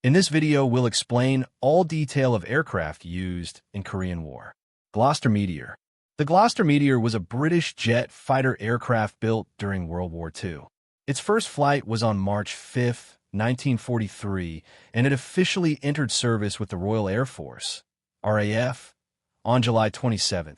In this video, we'll explain all detail of aircraft used in Korean War. Gloucester Meteor. The Gloucester Meteor was a British jet fighter aircraft built during World War II. Its first flight was on March 5, 1943, and it officially entered service with the Royal Air Force, RAF, on July 27,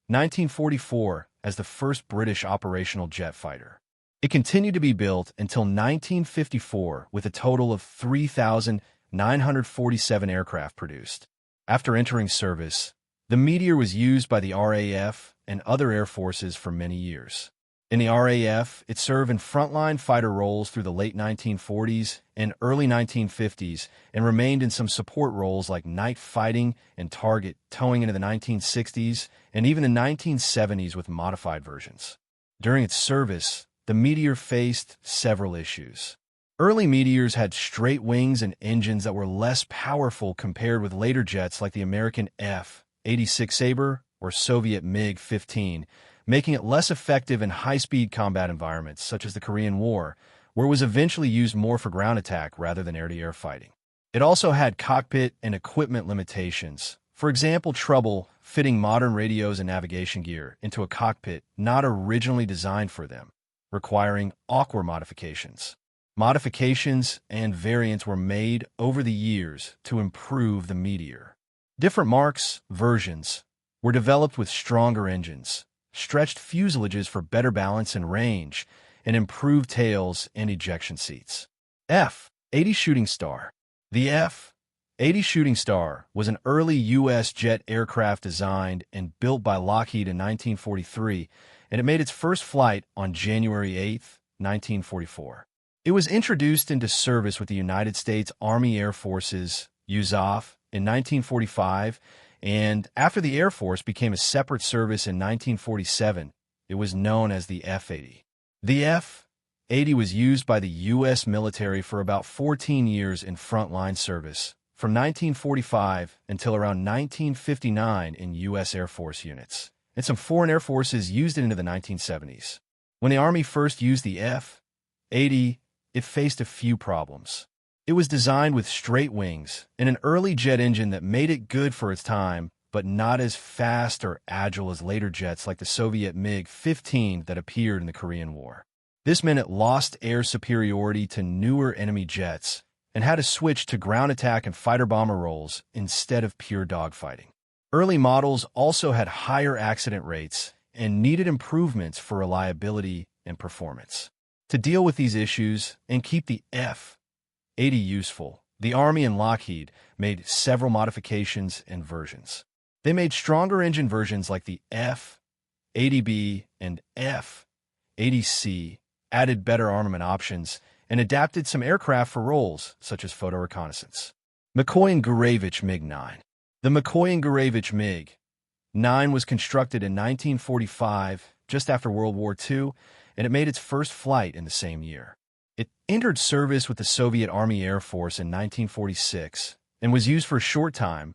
1944, as the first British operational jet fighter. It continued to be built until 1954 with a total of 3,947 aircraft produced. After entering service, the Meteor was used by the RAF and other air forces for many years. In the RAF, it served in frontline fighter roles through the late 1940s and early 1950s and remained in some support roles like night fighting and target towing into the 1960s and even the 1970s with modified versions. During its service, the Meteor faced several issues. Early Meteors had straight wings and engines that were less powerful compared with later jets like the American F-86 Sabre or Soviet MiG-15, making it less effective in high-speed combat environments such as the Korean War, where it was eventually used more for ground attack rather than air-to-air fighting. It also had cockpit and equipment limitations. For example, trouble fitting modern radios and navigation gear into a cockpit not originally designed for them, requiring awkward modifications. Modifications and variants were made over the years to improve the Meteor. Different marks, versions, were developed with stronger engines, stretched fuselages for better balance and range, and improved tails and ejection seats. F-80 Shooting Star. The F-80 Shooting Star was an early U.S. jet aircraft designed and built by Lockheed in 1943, and it made its first flight on January 8, 1944. It was introduced into service with the United States Army Air Forces, USAF, in 1945, and after the Air Force became a separate service in 1947, it was known as the F-80. The F-80 was used by the U.S. military for about 14 years in frontline service, from 1945 until around 1959 in U.S. Air Force units, and some foreign air forces used it into the 1970s. When the Army first used the F-80, it faced a few problems. It was designed with straight wings and an early jet engine that made it good for its time, but not as fast or agile as later jets like the Soviet MiG-15 that appeared in the Korean War. This meant it lost air superiority to newer enemy jets and had to switch to ground attack and fighter-bomber roles instead of pure dogfighting. Early models also had higher accident rates and needed improvements for reliability and performance. To deal with these issues and keep the F-80 useful, the Army and Lockheed made several modifications and versions. They made stronger engine versions like the F-80B and F-80C, added better armament options, and adapted some aircraft for roles such as photo reconnaissance. McCoy and Gurevich MiG-9. The McCoy and Gurevich MiG-9 was constructed in 1945, just after World War II, and it made its first flight in the same year. It entered service with the Soviet Army Air Force in 1946 and was used for a short time,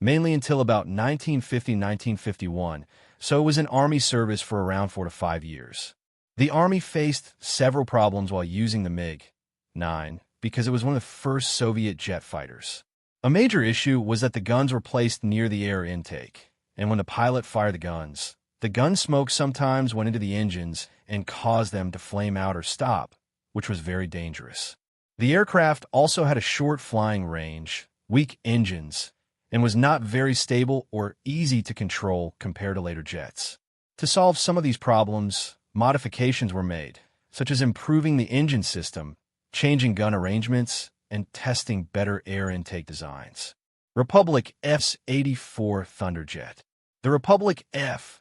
mainly until about 1950-1951, so it was in Army service for around 4 to 5 years. The Army faced several problems while using the MiG-9 because it was one of the first Soviet jet fighters. A major issue was that the guns were placed near the air intake, and when the pilot fired the gun smoke sometimes went into the engines and caused them to flame out or stop, which was very dangerous. The aircraft also had a short flying range, weak engines, and was not very stable or easy to control compared to later jets. To solve some of these problems, modifications were made, such as improving the engine system, changing gun arrangements, and testing better air intake designs. Republic F-84 Thunderjet. The Republic F-84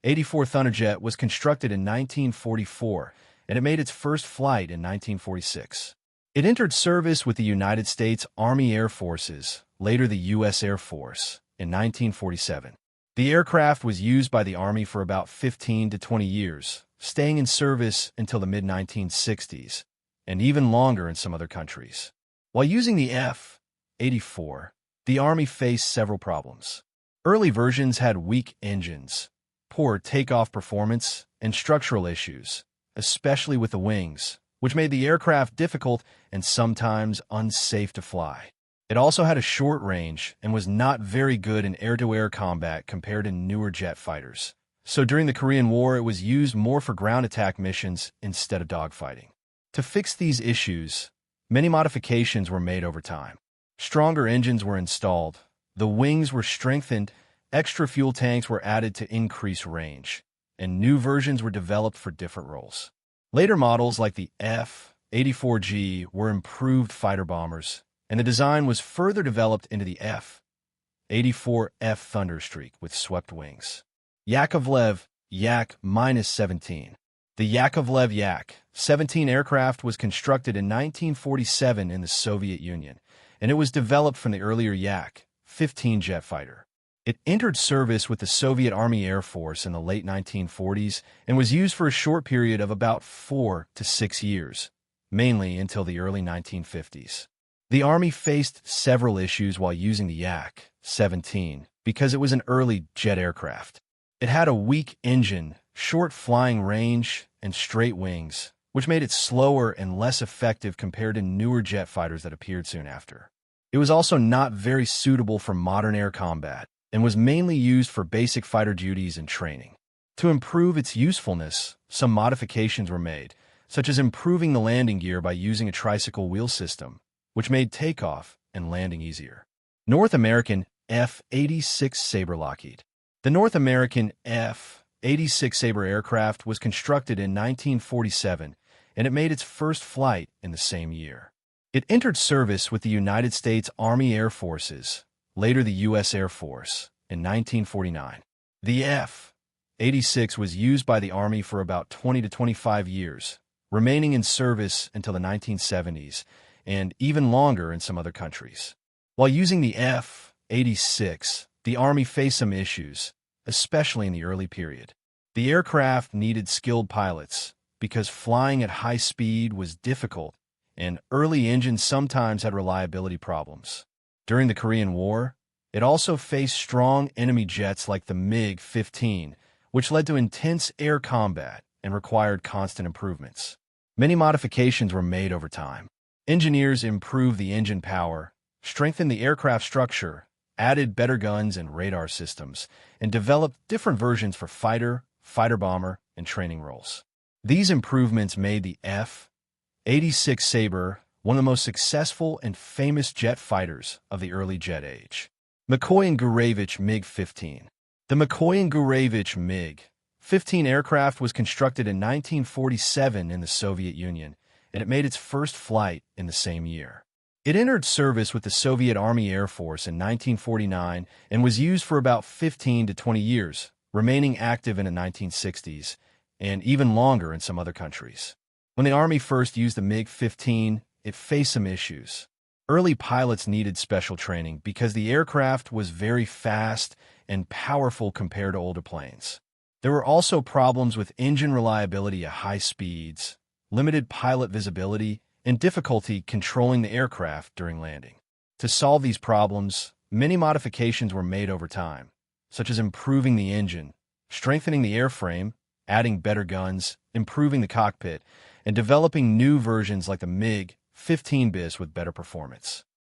Thunderjet was constructed in 1944, and it made its first flight in 1946. It entered service with the United States Army Air Forces, later the U.S. Air Force, in 1947. The aircraft was used by the Army for about 15 to 20 years, staying in service until the mid-1960s, and even longer in some other countries. While using the F-84, the Army faced several problems. Early versions had weak engines, poor takeoff performance, and structural issues, especially with the wings, which made the aircraft difficult and sometimes unsafe to fly. It also had a short range and was not very good in air-to-air combat compared to newer jet fighters. So during the Korean War, it was used more for ground attack missions instead of dogfighting. To fix these issues, many modifications were made over time. Stronger engines were installed, the wings were strengthened, extra fuel tanks were added to increase range, and new versions were developed for different roles. Later models like the F-84G were improved fighter bombers, and the design was further developed into the F-84F Thunderstreak with swept wings. Yakovlev Yak-17. The Yakovlev Yak-17 aircraft was constructed in 1947 in the Soviet Union, and it was developed from the earlier Yak-15 jet fighter. It entered service with the Soviet Army Air Force in the late 1940s and was used for a short period of about 4 to 6 years, mainly until the early 1950s. The Army faced several issues while using the Yak-17 because it was an early jet aircraft. It had a weak engine, short flying range, and straight wings, which made it slower and less effective compared to newer jet fighters that appeared soon after. It was also not very suitable for modern air combat and was mainly used for basic fighter duties and training. To improve its usefulness, some modifications were made, such as improving the landing gear by using a tricycle wheel system, which made takeoff and landing easier. North American F-86 Sabre Lockheed. The North American F-86 Sabre aircraft was constructed in 1947, and it made its first flight in the same year. It entered service with the United States Army Air Forces, later the U.S. Air Force, in 1949. The F-86 was used by the Army for about 20 to 25 years, remaining in service until the 1970s, and even longer in some other countries. While using the F-86, the Army faced some issues, especially in the early period. The aircraft needed skilled pilots because flying at high speed was difficult, and early engines sometimes had reliability problems. During the Korean War, it also faced strong enemy jets like the MiG-15, which led to intense air combat and required constant improvements. Many modifications were made over time. Engineers improved the engine power, strengthened the aircraft structure, added better guns and radar systems, and developed different versions for fighter, fighter bomber, and training roles. These improvements made the F-86 Sabre one of the most successful and famous jet fighters of the early jet age. McCoy and Gurevich MiG-15. The McCoy and Gurevich MiG-15 aircraft was constructed in 1947 in the Soviet Union, and it made its first flight in the same year. It entered service with the Soviet Army Air Force in 1949 and was used for about 15 to 20 years, remaining active in the 1960s, and even longer in some other countries. When the Army first used the MiG-15, it faced some issues. Early pilots needed special training because the aircraft was very fast and powerful compared to older planes. There were also problems with engine reliability at high speeds, limited pilot visibility, and difficulty controlling the aircraft during landing. To solve these problems, many modifications were made over time, such as improving the engine, strengthening the airframe, adding better guns, improving the cockpit, and developing new versions like the MiG-15 bis with better performance.